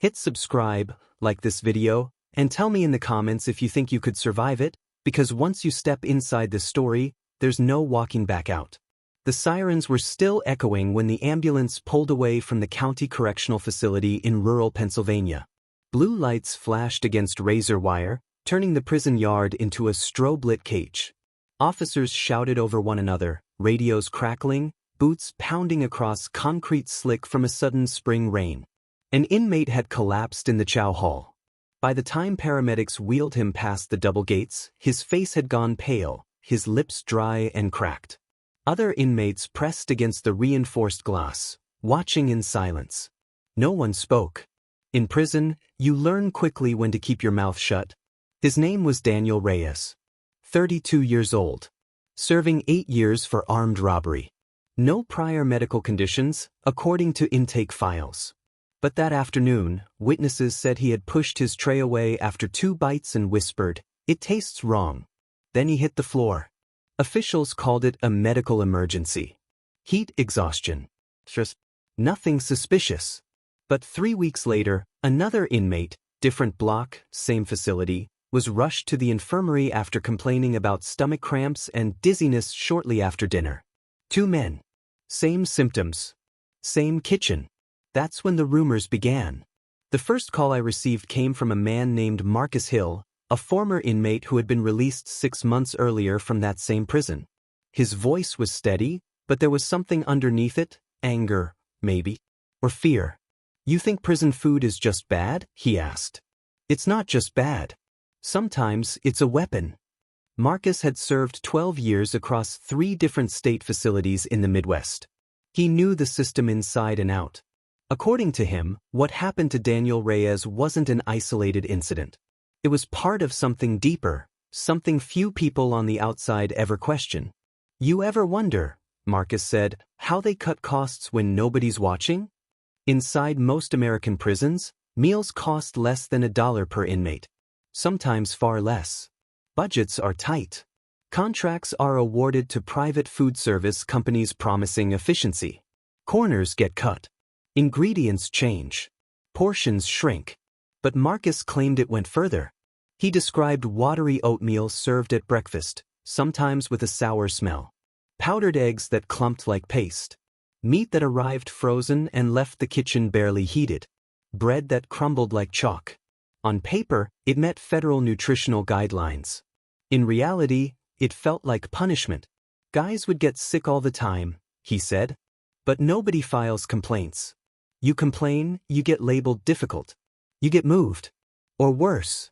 Hit subscribe, like this video, and tell me in the comments if you think you could survive it, because once you step inside this story, there's no walking back out. The sirens were still echoing when the ambulance pulled away from the county correctional facility in rural Pennsylvania. Blue lights flashed against razor wire, turning the prison yard into a strobe-lit cage. Officers shouted over one another, radios crackling, boots pounding across concrete slick from a sudden spring rain. An inmate had collapsed in the chow hall. By the time paramedics wheeled him past the double gates, his face had gone pale, his lips dry and cracked. Other inmates pressed against the reinforced glass, watching in silence. No one spoke. In prison, you learn quickly when to keep your mouth shut. His name was Daniel Reyes. 32 years old. Serving 8 years for armed robbery. No prior medical conditions, according to intake files. But that afternoon, witnesses said he had pushed his tray away after 2 bites and whispered, "It tastes wrong." Then he hit the floor. Officials called it a medical emergency. Heat exhaustion. Just nothing suspicious. But 3 weeks later, another inmate, different block, same facility, was rushed to the infirmary after complaining about stomach cramps and dizziness shortly after dinner. 2 men. Same symptoms. Same kitchen. That's when the rumors began. The first call I received came from a man named Marcus Hill, a former inmate who had been released 6 months earlier from that same prison. His voice was steady, but there was something underneath it, anger, maybe, or fear. "You think prison food is just bad?" he asked. "It's not just bad. Sometimes it's a weapon." Marcus had served 12 years across 3 different state facilities in the Midwest. He knew the system inside and out. According to him, what happened to Daniel Reyes wasn't an isolated incident. It was part of something deeper, something few people on the outside ever question. "You ever wonder," Marcus said, "how they cut costs when nobody's watching? Inside most American prisons, meals cost less than $1 per inmate. Sometimes far less. Budgets are tight. Contracts are awarded to private food service companies promising efficiency. Corners get cut. Ingredients change. Portions shrink. But Marcus claimed it went further. He described watery oatmeal served at breakfast, sometimes with a sour smell. Powdered eggs that clumped like paste. Meat that arrived frozen and left the kitchen barely heated. Bread that crumbled like chalk. On paper, it met federal nutritional guidelines. In reality, it felt like punishment. "Guys would get sick all the time," he said. "But nobody files complaints. You complain, you get labeled difficult. You get moved. Or worse."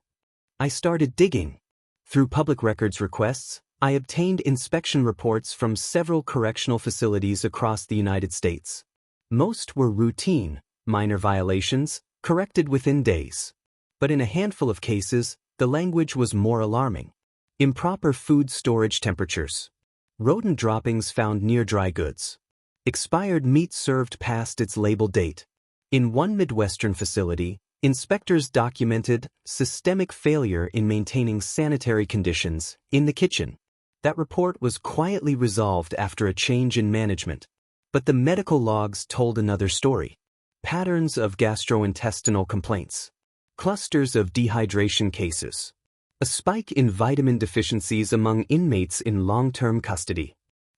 I started digging. Through public records requests, I obtained inspection reports from several correctional facilities across the United States. Most were routine, minor violations, corrected within days. But in a handful of cases, the language was more alarming. Improper food storage temperatures. Rodent droppings found near dry goods. Expired meat served past its label date. In one Midwestern facility, inspectors documented systemic failure in maintaining sanitary conditions in the kitchen. That report was quietly resolved after a change in management. But the medical logs told another story. Patterns of gastrointestinal complaints. Clusters of dehydration cases. A spike in vitamin deficiencies among inmates in long-term custody.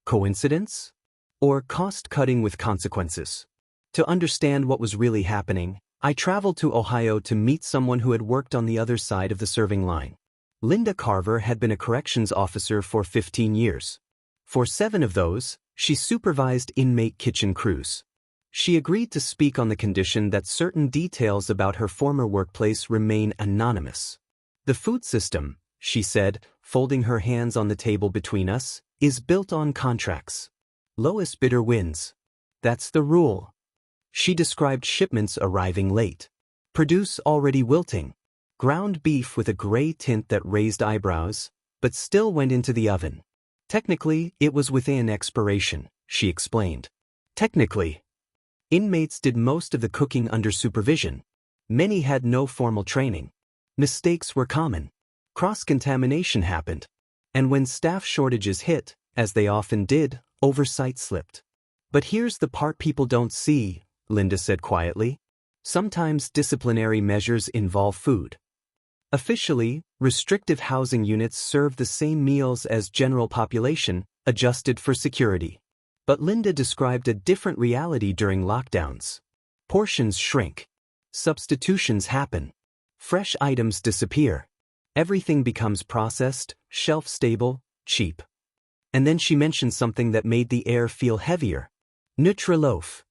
Coincidence? Or cost-cutting with consequences? To understand what was really happening, I traveled to Ohio to meet someone who had worked on the other side of the serving line. Linda Carver had been a corrections officer for 15 years. For 7 of those, she supervised inmate kitchen crews. She agreed to speak on the condition that certain details about her former workplace remain anonymous. "The food system," she said, folding her hands on the table between us, "is built on contracts. Lowest bidder wins. That's the rule." She described shipments arriving late. Produce already wilting. Ground beef with a gray tint that raised eyebrows, but still went into the oven. "Technically, it was within expiration," she explained. Technically. Inmates did most of the cooking under supervision. Many had no formal training. Mistakes were common. Cross-contamination happened. And when staff shortages hit, as they often did, oversight slipped. "But here's the part people don't see," Linda said quietly. Sometimes disciplinary measures involve food. Officially, restrictive housing units serve the same meals as general population, adjusted for security. But Linda described a different reality during lockdowns. Portions shrink. Substitutions happen. Fresh items disappear. Everything becomes processed, shelf-stable, cheap. And then she mentioned something that made the air feel heavier. Nutraloaf.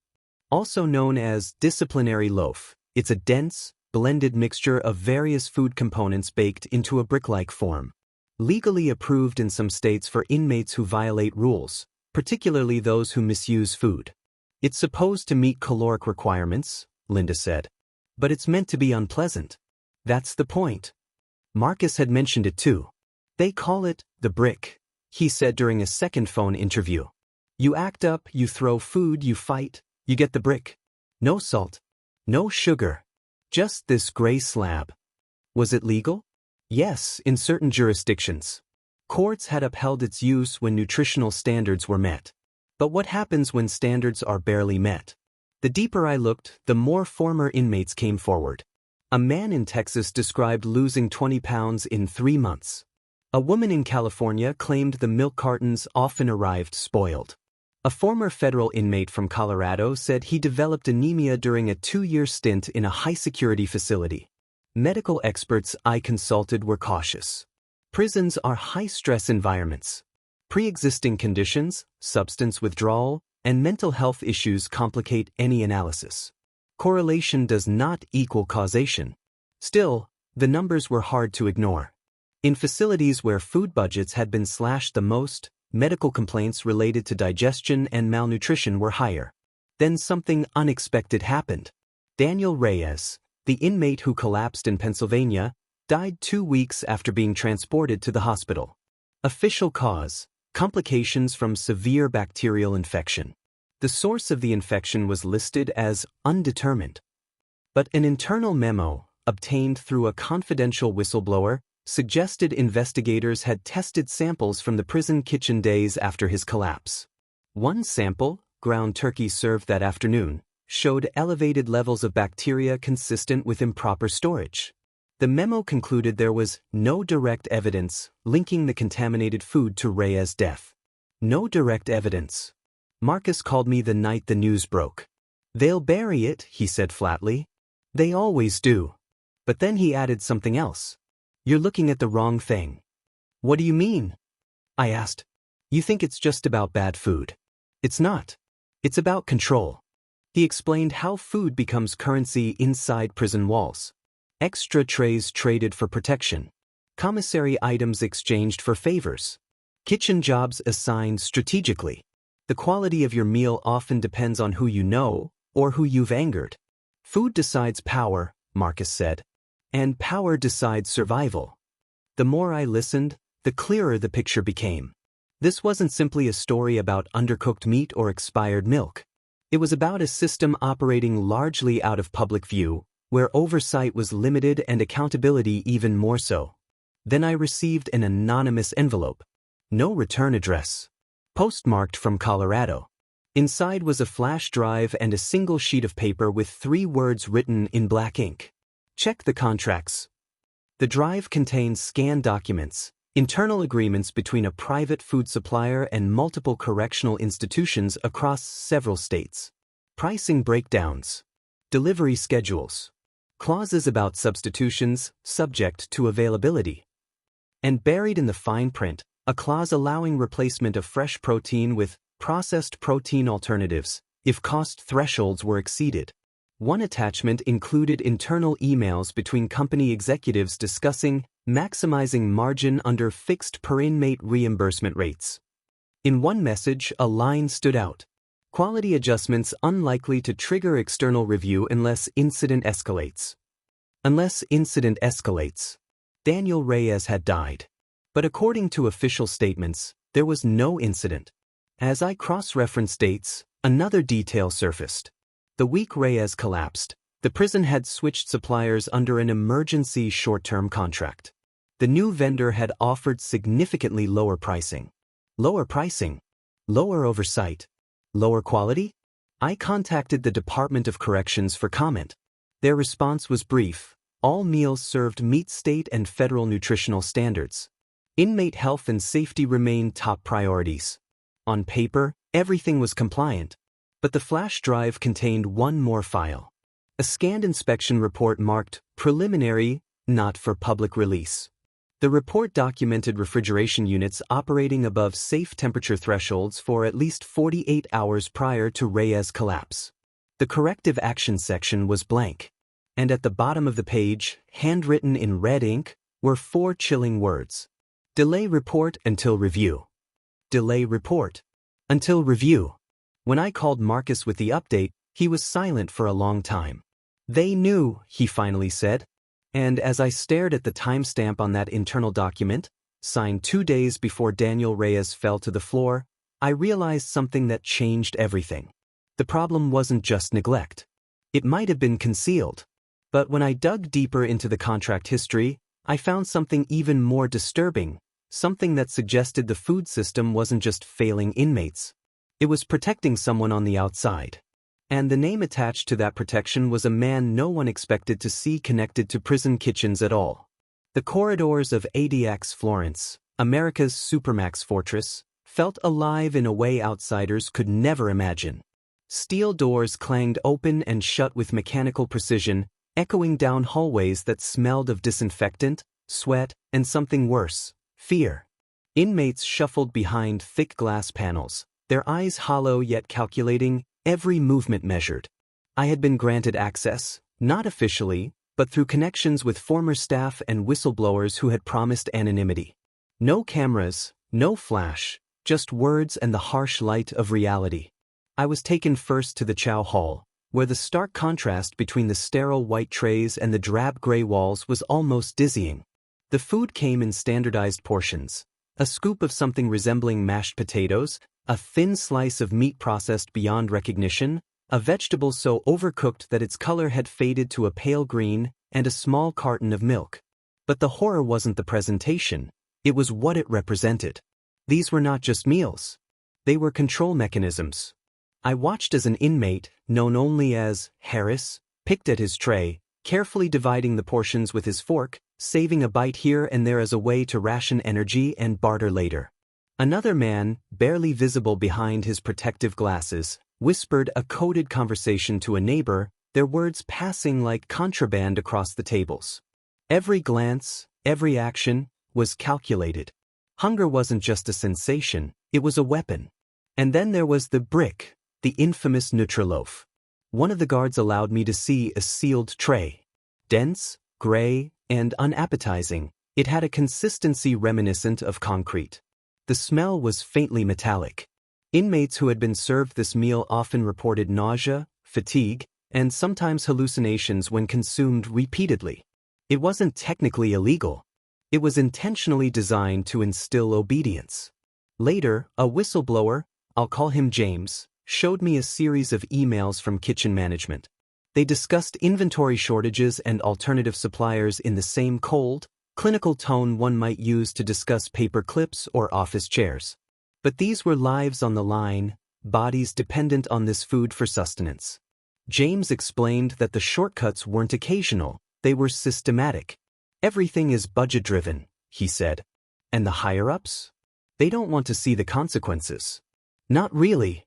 Also known as disciplinary loaf, it's a dense, blended mixture of various food components baked into a brick-like form. Legally approved in some states for inmates who violate rules, particularly those who misuse food. It's supposed to meet caloric requirements, Linda said. But it's meant to be unpleasant. That's the point. Marcus had mentioned it too. They call it the brick, he said during a second phone interview. You act up, you throw food, you fight, you get the brick. No salt. No sugar. Just this gray slab. Was it legal? Yes, in certain jurisdictions. Courts had upheld its use when nutritional standards were met. But what happens when standards are barely met? The deeper I looked, the more former inmates came forward. A man in Texas described losing 20 pounds in 3 months. A woman in California claimed the milk cartons often arrived spoiled. A former federal inmate from Colorado said he developed anemia during a 2-year stint in a high-security facility. Medical experts I consulted were cautious. Prisons are high-stress environments. Pre-existing conditions, substance withdrawal, and mental health issues complicate any analysis. Correlation does not equal causation. Still, the numbers were hard to ignore. In facilities where food budgets had been slashed the most, medical complaints related to digestion and malnutrition were higher. Then something unexpected happened. Daniel Reyes, the inmate who collapsed in Pennsylvania, died 2 weeks after being transported to the hospital. Official cause: complications from severe bacterial infection. The source of the infection was listed as undetermined. But an internal memo, obtained through a confidential whistleblower, suggested investigators had tested samples from the prison kitchen days after his collapse. One sample, ground turkey served that afternoon, showed elevated levels of bacteria consistent with improper storage. The memo concluded there was no direct evidence linking the contaminated food to Reyes' death. No direct evidence. Marcus called me the night the news broke. They'll bury it, he said flatly. They always do. But then he added something else. You're looking at the wrong thing. What do you mean? I asked. You think it's just about bad food. It's not. It's about control. He explained how food becomes currency inside prison walls. Extra trays traded for protection. Commissary items exchanged for favors. Kitchen jobs assigned strategically. The quality of your meal often depends on who you know or who you've angered. Food decides power, Marcus said. And power decides survival. The more I listened, the clearer the picture became. This wasn't simply a story about undercooked meat or expired milk. It was about a system operating largely out of public view, where oversight was limited and accountability even more so. Then I received an anonymous envelope. No return address. Postmarked from Colorado. Inside was a flash drive and a single sheet of paper with 3 words written in black ink. Check the contracts. The drive contains scanned documents, internal agreements between a private food supplier and multiple correctional institutions across several states. Pricing breakdowns. Delivery schedules. Clauses about substitutions, subject to availability. And buried in the fine print, a clause allowing replacement of fresh protein with processed protein alternatives, if cost thresholds were exceeded. One attachment included internal emails between company executives discussing maximizing margin under fixed per-inmate reimbursement rates. In one message, a line stood out. Quality adjustments unlikely to trigger external review unless incident escalates. Unless incident escalates. Daniel Reyes had died. But according to official statements, there was no incident. As I cross-referenced dates, another detail surfaced. The week Reyes collapsed, the prison had switched suppliers under an emergency short-term contract. The new vendor had offered significantly lower pricing. Lower pricing? Lower oversight? Lower quality? I contacted the Department of Corrections for comment. Their response was brief: all meals served meet state and federal nutritional standards. Inmate health and safety remained top priorities. On paper, everything was compliant. But the flash drive contained one more file. A scanned inspection report marked preliminary, not for public release. The report documented refrigeration units operating above safe temperature thresholds for at least 48 hours prior to Reyes' collapse. The corrective action section was blank. And at the bottom of the page, handwritten in red ink, were 4 chilling words: delay report until review. Delay report until review. When I called Marcus with the update, he was silent for a long time. They knew, he finally said. And as I stared at the timestamp on that internal document, signed 2 days before Daniel Reyes fell to the floor, I realized something that changed everything. The problem wasn't just neglect. It might have been concealed. But when I dug deeper into the contract history, I found something even more disturbing, something that suggested the food system wasn't just failing inmates. It was protecting someone on the outside. And the name attached to that protection was a man no one expected to see connected to prison kitchens at all. The corridors of ADX Florence, America's Supermax fortress, felt alive in a way outsiders could never imagine. Steel doors clanged open and shut with mechanical precision, echoing down hallways that smelled of disinfectant, sweat, and something worse: fear. Inmates shuffled behind thick glass panels, their eyes hollow yet calculating, every movement measured. I had been granted access, not officially, but through connections with former staff and whistleblowers who had promised anonymity. No cameras, no flash, just words and the harsh light of reality. I was taken first to the chow hall, where the stark contrast between the sterile white trays and the drab gray walls was almost dizzying. The food came in standardized portions: a scoop of something resembling mashed potatoes, a thin slice of meat processed beyond recognition, a vegetable so overcooked that its color had faded to a pale green, and a small carton of milk. But the horror wasn't the presentation, it was what it represented. These were not just meals. They were control mechanisms. I watched as an inmate, known only as Harris, picked at his tray, carefully dividing the portions with his fork, saving a bite here and there as a way to ration energy and barter later. Another man, barely visible behind his protective glasses, whispered a coded conversation to a neighbor, their words passing like contraband across the tables. Every glance, every action, was calculated. Hunger wasn't just a sensation, it was a weapon. And then there was the brick, the infamous Nutraloaf. One of the guards allowed me to see a sealed tray. Dense, gray, and unappetizing, it had a consistency reminiscent of concrete. The smell was faintly metallic. Inmates who had been served this meal often reported nausea, fatigue, and sometimes hallucinations when consumed repeatedly. It wasn't technically illegal. It was intentionally designed to instill obedience. Later, a whistleblower, I'll call him James, showed me a series of emails from kitchen management. They discussed inventory shortages and alternative suppliers in the same cold, clinical tone one might use to discuss paper clips or office chairs. But these were lives on the line, bodies dependent on this food for sustenance. James explained that the shortcuts weren't occasional, they were systematic. Everything is budget-driven, he said. And the higher-ups? They don't want to see the consequences. Not really.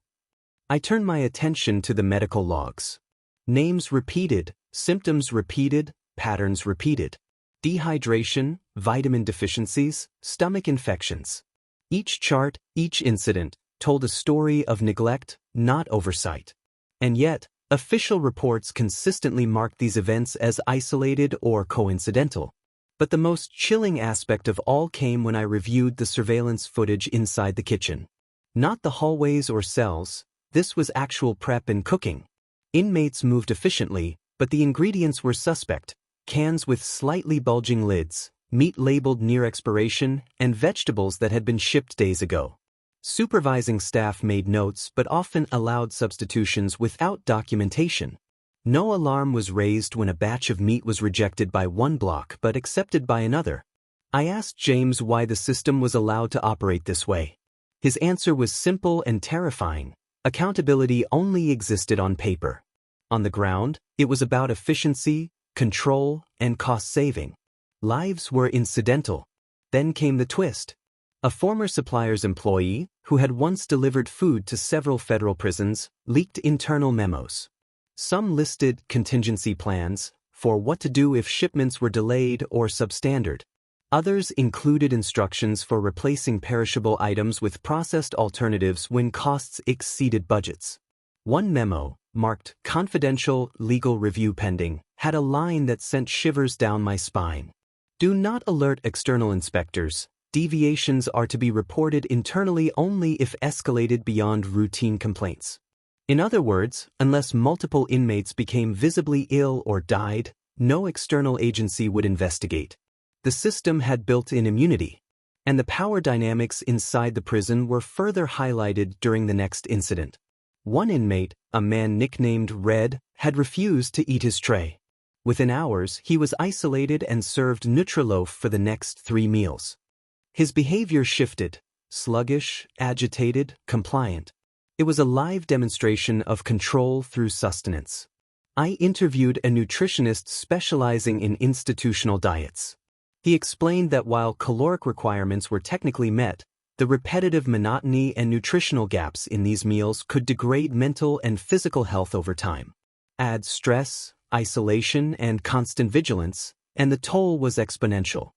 I turned my attention to the medical logs. Names repeated, symptoms repeated, patterns repeated. Dehydration, vitamin deficiencies, stomach infections. Each chart, each incident, told a story of neglect, not oversight. And yet, official reports consistently marked these events as isolated or coincidental. But the most chilling aspect of all came when I reviewed the surveillance footage inside the kitchen. Not the hallways or cells, this was actual prep and cooking. Inmates moved efficiently, but the ingredients were suspect: cans with slightly bulging lids, meat labeled near expiration, and vegetables that had been shipped days ago. Supervising staff made notes but often allowed substitutions without documentation. No alarm was raised when a batch of meat was rejected by one block but accepted by another. I asked James why the system was allowed to operate this way. His answer was simple and terrifying: accountability only existed on paper. On the ground, it was about efficiency, control, and cost saving. Lives were incidental. Then came the twist. A former supplier's employee, who had once delivered food to several federal prisons, leaked internal memos. Some listed contingency plans for what to do if shipments were delayed or substandard. Others included instructions for replacing perishable items with processed alternatives when costs exceeded budgets. One memo, marked "Confidential Legal Review Pending," had a line that sent shivers down my spine. Do not alert external inspectors. Deviations are to be reported internally only if escalated beyond routine complaints. In other words, unless multiple inmates became visibly ill or died, no external agency would investigate. The system had built-in immunity, and the power dynamics inside the prison were further highlighted during the next incident. One inmate, a man nicknamed Red, had refused to eat his tray. Within hours, he was isolated and served Nutraloaf for the next 3 meals. His behavior shifted: sluggish, agitated, compliant. It was a live demonstration of control through sustenance. I interviewed a nutritionist specializing in institutional diets. He explained that while caloric requirements were technically met, the repetitive monotony and nutritional gaps in these meals could degrade mental and physical health over time. Add stress, isolation, and constant vigilance, and the toll was exponential.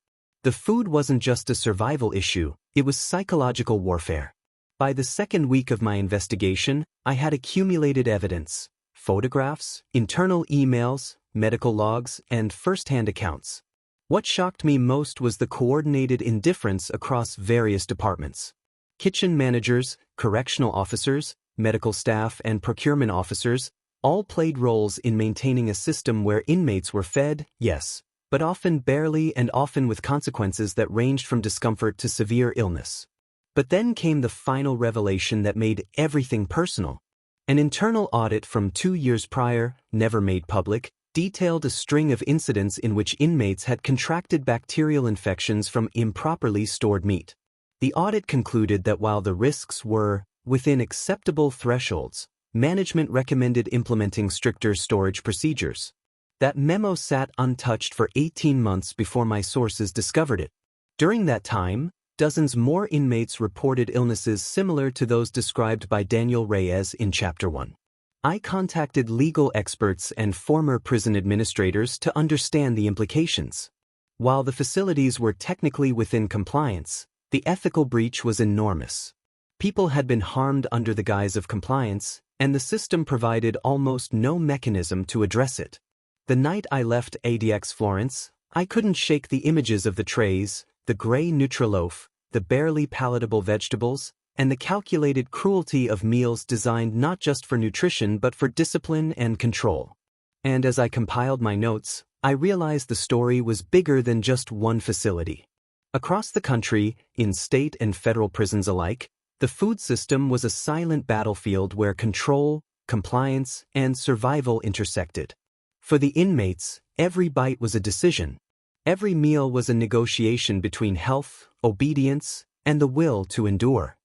The food wasn't just a survival issue, it was psychological warfare. By the second week of my investigation, I had accumulated evidence: photographs, internal emails, medical logs, and first-hand accounts. What shocked me most was the coordinated indifference across various departments. Kitchen managers, correctional officers, medical staff, and procurement officers all played roles in maintaining a system where inmates were fed, yes, but often barely, and often with consequences that ranged from discomfort to severe illness. But then came the final revelation that made everything personal. An internal audit from 2 years prior, never made public, detailed a string of incidents in which inmates had contracted bacterial infections from improperly stored meat. The audit concluded that while the risks were within acceptable thresholds, management recommended implementing stricter storage procedures. That memo sat untouched for 18 months before my sources discovered it. During that time, dozens more inmates reported illnesses similar to those described by Daniel Reyes in Chapter 1. I contacted legal experts and former prison administrators to understand the implications. While the facilities were technically within compliance, the ethical breach was enormous. People had been harmed under the guise of compliance, and the system provided almost no mechanism to address it. The night I left ADX Florence, I couldn't shake the images of the trays, the gray Nutraloaf, the barely palatable vegetables, and the calculated cruelty of meals designed not just for nutrition but for discipline and control. And as I compiled my notes, I realized the story was bigger than just one facility. Across the country, in state and federal prisons alike, the food system was a silent battlefield where control, compliance, and survival intersected. For the inmates, every bite was a decision. Every meal was a negotiation between health, obedience, and the will to endure.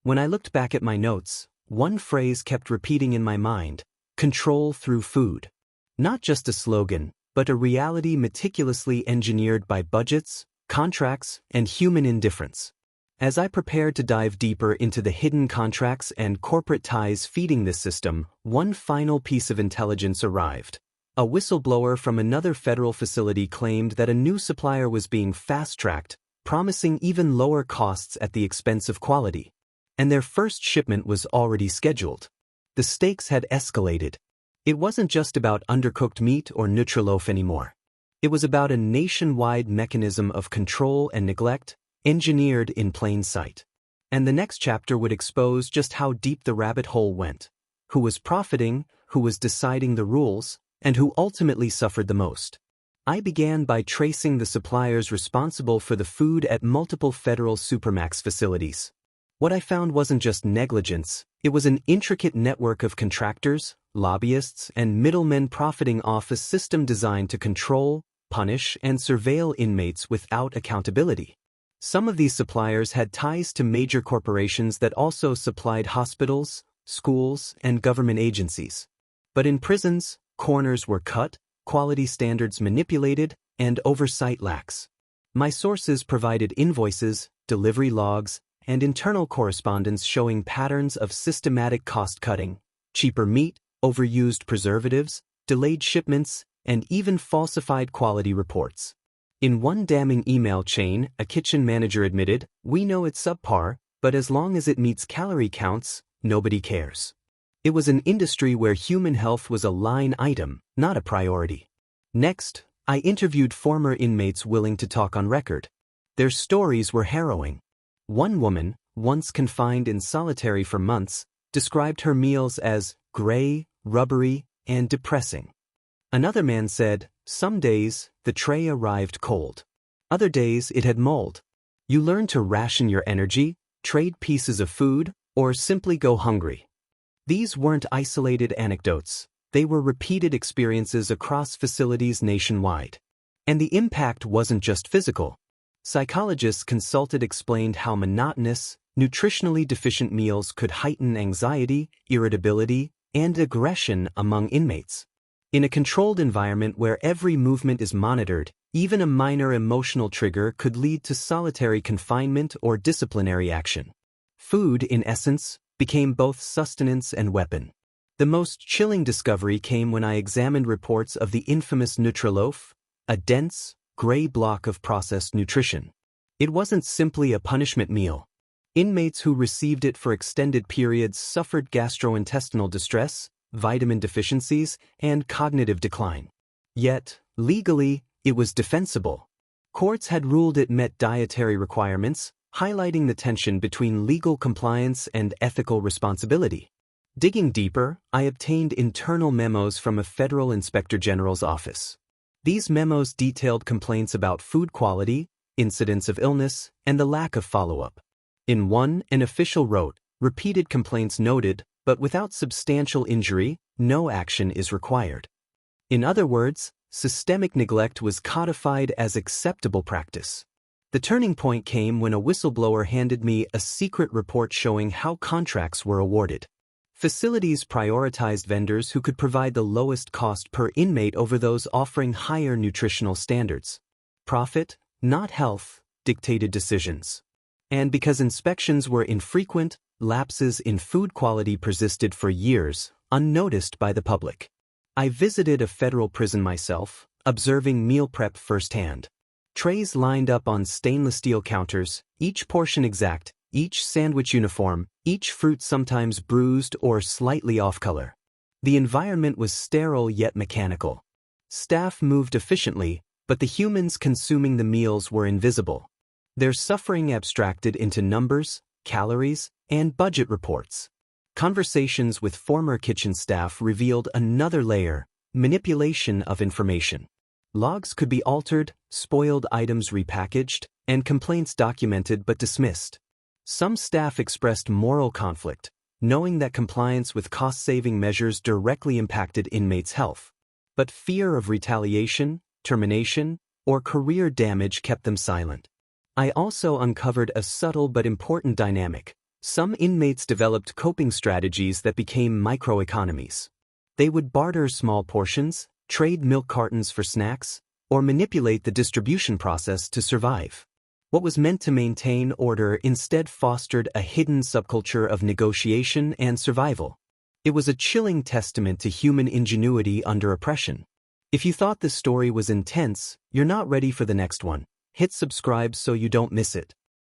When I looked back at my notes, one phrase kept repeating in my mind: control through food. Not just a slogan, but a reality meticulously engineered by budgets, contracts, and human indifference. As I prepared to dive deeper into the hidden contracts and corporate ties feeding this system, one final piece of intelligence arrived. A whistleblower from another federal facility claimed that a new supplier was being fast-tracked, promising even lower costs at the expense of quality. And their first shipment was already scheduled. The stakes had escalated. It wasn't just about undercooked meat or Nutraloaf anymore. It was about a nationwide mechanism of control and neglect, engineered in plain sight. And the next chapter would expose just how deep the rabbit hole went, who was profiting, who was deciding the rules, and who ultimately suffered the most. I began by tracing the suppliers responsible for the food at multiple federal Supermax facilities. What I found wasn't just negligence, it was an intricate network of contractors, lobbyists, and middlemen profiting off a system designed to control, punish, and surveil inmates without accountability. Some of these suppliers had ties to major corporations that also supplied hospitals, schools, and government agencies. But in prisons, corners were cut, quality standards manipulated, and oversight lax. My sources provided invoices, delivery logs, and internal correspondence showing patterns of systematic cost-cutting, cheaper meat, overused preservatives, delayed shipments, and even falsified quality reports. In one damning email chain, a kitchen manager admitted, "We know it's subpar, but as long as it meets calorie counts, nobody cares." It was an industry where human health was a line item, not a priority. Next, I interviewed former inmates willing to talk on record. Their stories were harrowing. One woman, once confined in solitary for months, described her meals as gray, rubbery, and depressing. Another man said, "Some days, the tray arrived cold. Other days, it had mold. You learn to ration your energy, trade pieces of food, or simply go hungry." These weren't isolated anecdotes. They were repeated experiences across facilities nationwide. And the impact wasn't just physical. Psychologists consulted explained how monotonous, nutritionally deficient meals could heighten anxiety, irritability, and aggression among inmates. In a controlled environment where every movement is monitored, even a minor emotional trigger could lead to solitary confinement or disciplinary action. Food, in essence, became both sustenance and weapon. The most chilling discovery came when I examined reports of the infamous Nutraloaf, a dense, gray block of processed nutrition. It wasn't simply a punishment meal. Inmates who received it for extended periods suffered gastrointestinal distress, vitamin deficiencies, and cognitive decline. Yet, legally, it was defensible. Courts had ruled it met dietary requirements, highlighting the tension between legal compliance and ethical responsibility. Digging deeper, I obtained internal memos from a federal inspector general's office. These memos detailed complaints about food quality, incidents of illness, and the lack of follow-up. In one, an official wrote, "Repeated complaints noted, but without substantial injury, no action is required." In other words, systemic neglect was codified as acceptable practice. The turning point came when a whistleblower handed me a secret report showing how contracts were awarded. Facilities prioritized vendors who could provide the lowest cost per inmate over those offering higher nutritional standards. Profit, not health, dictated decisions. And because inspections were infrequent, lapses in food quality persisted for years, unnoticed by the public. I visited a federal prison myself, observing meal prep firsthand. Trays lined up on stainless steel counters, each portion exact, each sandwich uniform, each fruit sometimes bruised or slightly off-color. The environment was sterile yet mechanical. Staff moved efficiently, but the humans consuming the meals were invisible. Their suffering abstracted into numbers, calories, and budget reports. Conversations with former kitchen staff revealed another layer: manipulation of information. Logs could be altered, spoiled items repackaged, and complaints documented but dismissed. Some staff expressed moral conflict, knowing that compliance with cost-saving measures directly impacted inmates' health. But fear of retaliation, termination, or career damage kept them silent. I also uncovered a subtle but important dynamic. Some inmates developed coping strategies that became microeconomies. They would barter small portions, trade milk cartons for snacks, or manipulate the distribution process to survive. What was meant to maintain order instead fostered a hidden subculture of negotiation and survival. It was a chilling testament to human ingenuity under oppression. If you thought this story was intense, you're not ready for the next one. Hit subscribe so you don't miss it.